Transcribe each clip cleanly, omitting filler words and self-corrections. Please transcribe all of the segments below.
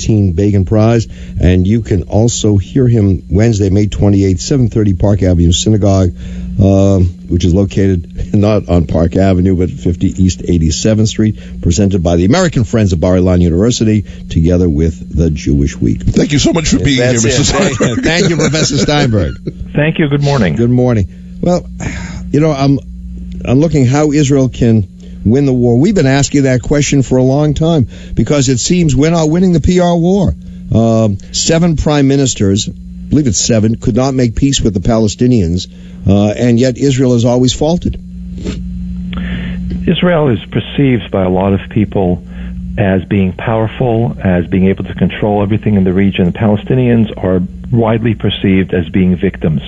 2018 Bacon Prize. And you can also hear him Wednesday, May 28th, 730 Park Avenue Synagogue, which is located not on Park Avenue, but 50 East 87th Street, presented by the American Friends of Bar-Ilan University, together with the Jewish Week. Thank you so much for being here, Mr. Steinberg. Thank you, Professor Steinberg. Thank you. Good morning. Good morning. Well, I'm looking how Israel can win the war. We've been asking that question for a long time because it seems we're not winning the PR war. 7 prime ministers, I believe it's 7, could not make peace with the Palestinians, and yet Israel has always faulted. Israel is perceived by a lot of people as being powerful, as being able to control everything in the region. The Palestinians are widely perceived as being victims.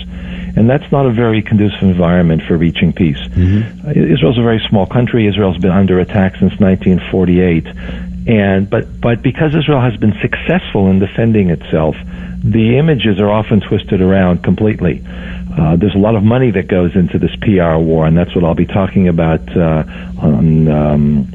And that's not a very conducive environment for reaching peace. Mm-hmm. Israel's a very small country. Israel's been under attack since 1948. But because Israel has been successful in defending itself, the images are often twisted around completely. There's a lot of money that goes into this PR war, and that's what I'll be talking about on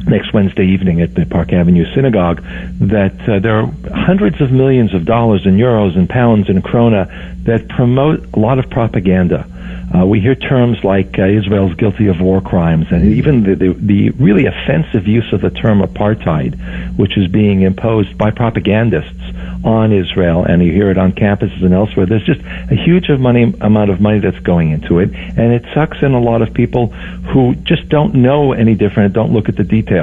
next Wednesday evening at the Park Avenue Synagogue, that there are hundreds of millions of dollars in euros and pounds and krona that promote a lot of propaganda. We hear terms like Israel's guilty of war crimes, and even the really offensive use of the term apartheid, which is being imposed by propagandists on Israel, and you hear it on campuses and elsewhere. There's just a huge amount of money that's going into it, and it sucks in a lot of people who just don't know any different, don't look at the details.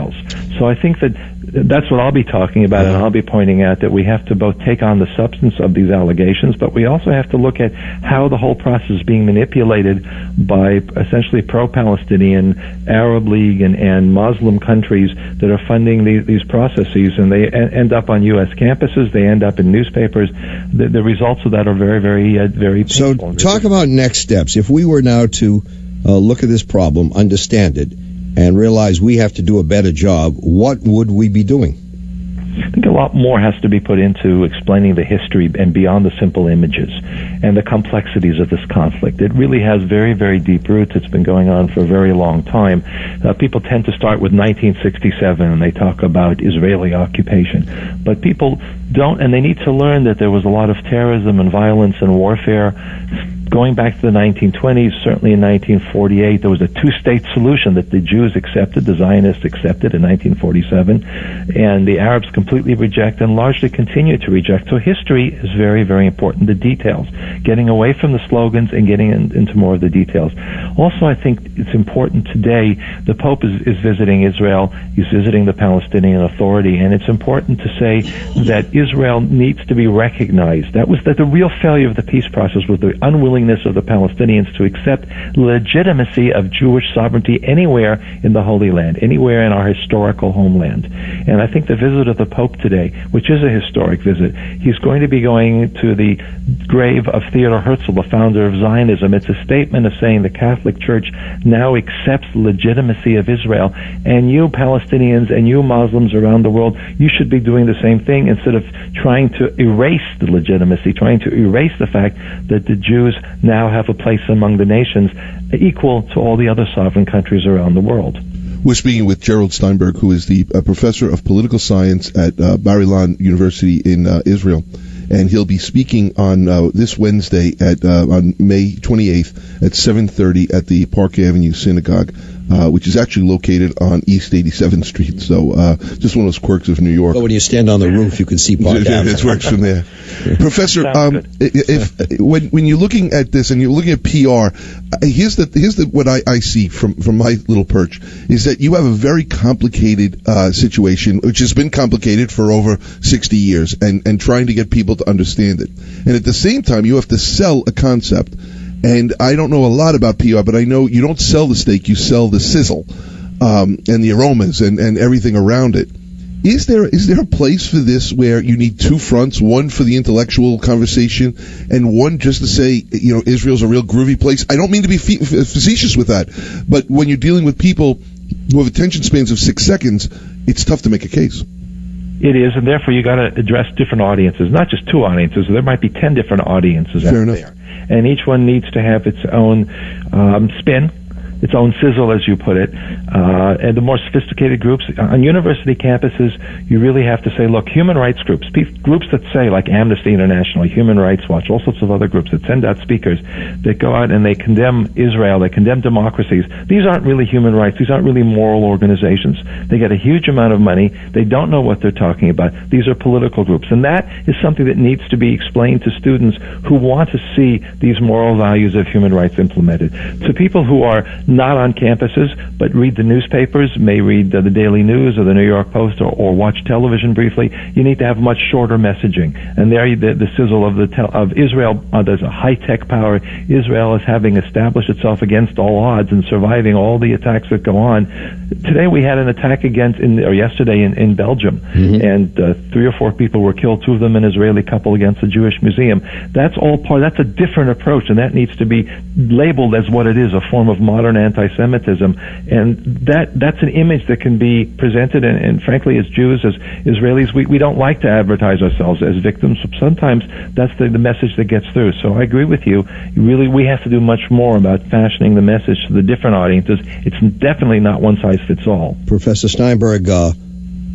So I think that's what I'll be talking about, and I'll be pointing out that we have to both take on the substance of these allegations, but we also have to look at how the whole process is being manipulated by essentially pro-Palestinian Arab League and Muslim countries that are funding these processes, and they end up on U.S. campuses, they end up in newspapers. The results of that are very, very, very painful. So talk about next steps. If we were now to look at this problem, understand it, and realize we have to do a better job, what would we be doing? I think a lot more has to be put into explaining the history and beyond the simple images and the complexities of this conflict. It really has very, very deep roots. It's been going on for a very long time. People tend to start with 1967 and they talk about Israeli occupation. But people don't, and they need to learn that there was a lot of terrorism and violence and warfare going back to the 1920s. Certainly in 1948, there was a two-state solution that the Jews accepted, the Zionists accepted in 1947, and the Arabs completely reject and largely continue to reject. So history is very, very important, the details, getting away from the slogans and getting into more of the details. Also, I think it's important today, the Pope is visiting Israel, he's visiting the Palestinian Authority, and it's important to say that Israel needs to be recognized. That the real failure of the peace process was the unwillingness of the Palestinians to accept legitimacy of Jewish sovereignty anywhere in the Holy Land, anywhere in our historical homeland. And I think the visit of the Pope today, which is a historic visit, he's going to be going to the grave of Theodor Herzl, the founder of Zionism. It's a statement of saying the Catholic Church now accepts the legitimacy of Israel, and you Palestinians and you Muslims around the world, you should be doing the same thing instead of trying to erase the legitimacy, trying to erase the fact that the Jews now have a place among the nations equal to all the other sovereign countries around the world. We're speaking with Gerald Steinberg, who is the professor of political science at Bar-Ilan University in Israel. And he'll be speaking on this Wednesday on May 28th at 7:30 at the Park Avenue Synagogue, which is actually located on East 87th Street. So just one of those quirks of New York. But when you stand on the roof, you can see Park Avenue. It works from there. Professor, when you're looking at this and you're looking at PR, here's what I see from my little perch is that you have a very complicated situation, which has been complicated for over 60 years, and trying to get people to understand it. And at the same time, you have to sell a concept. And I don't know a lot about PR, but I know you don't sell the steak, you sell the sizzle, and the aromas and everything around it. Is there a place for this where you need two fronts, one for the intellectual conversation and one just to say, Israel's a real groovy place? I don't mean to be facetious with that, but when you're dealing with people who have attention spans of 6 seconds, it's tough to make a case. It is, and therefore you got to address different audiences, not just two audiences. There might be 10 different audiences out there, and each one needs to have its own spin its own sizzle, as you put it. And the more sophisticated groups on university campuses, you really have to say, look, human rights groups, groups that say, like Amnesty International, Human Rights Watch, all sorts of other groups that send out speakers that go out and they condemn Israel, they condemn democracies. These aren't really human rights. These aren't really moral organizations. They get a huge amount of money. They don't know what they're talking about. These are political groups. And that is something that needs to be explained to students who want to see these moral values of human rights implemented. To people who are not on campuses but read the newspapers, may read the Daily News or the New York Post or watch television briefly, you need to have much shorter messaging. And there the sizzle of Israel, there's a high-tech power. Israel is having established itself against all odds and surviving all the attacks that go on. Today we had an attack yesterday in Belgium, and 3 or 4 people were killed, 2 of them an Israeli couple against the Jewish Museum. That's a different approach, and that needs to be labeled as what it is, a form of modern anti-Semitism. And that's an image that can be presented, and frankly, as Jews, as Israelis, we don't like to advertise ourselves as victims. Sometimes that's the message that gets through. So I agree with you. Really, we have to do much more about fashioning the message to the different audiences. It's definitely not one size fits all. Professor Steinberg, a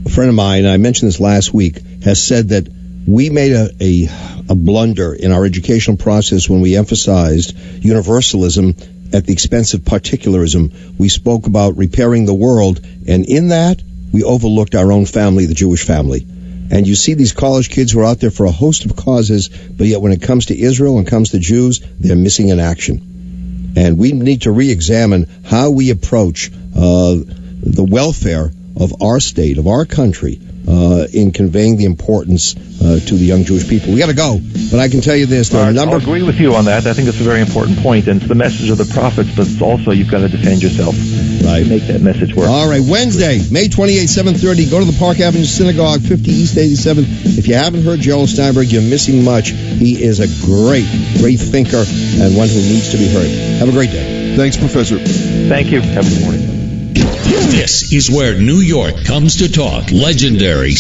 friend of mine, I mentioned this last week, has said that we made a blunder in our educational process when we emphasized universalism at the expense of particularism. We spoke about repairing the world, and in that, we overlooked our own family, the Jewish family. And you see these college kids who are out there for a host of causes, but yet when it comes to Israel and comes to Jews, they're missing in action. And we need to re-examine how we approach the welfare of our state, of our country, in conveying the importance to the young Jewish people. We got to go, but I can tell you this: there are a number. I'll agree with you on that. I think it's a very important point, and it's the message of the prophets, but it's also you've got to defend yourself. Right. Make that message work. All right, Wednesday, May 28, 7:30. Go to the Park Avenue Synagogue, 50 East 87th. If you haven't heard Gerald Steinberg, you're missing much. He is a great thinker and one who needs to be heard. Have a great day. Thanks, Professor. Thank you. Have a good morning. This is where New York comes to talk. Legendary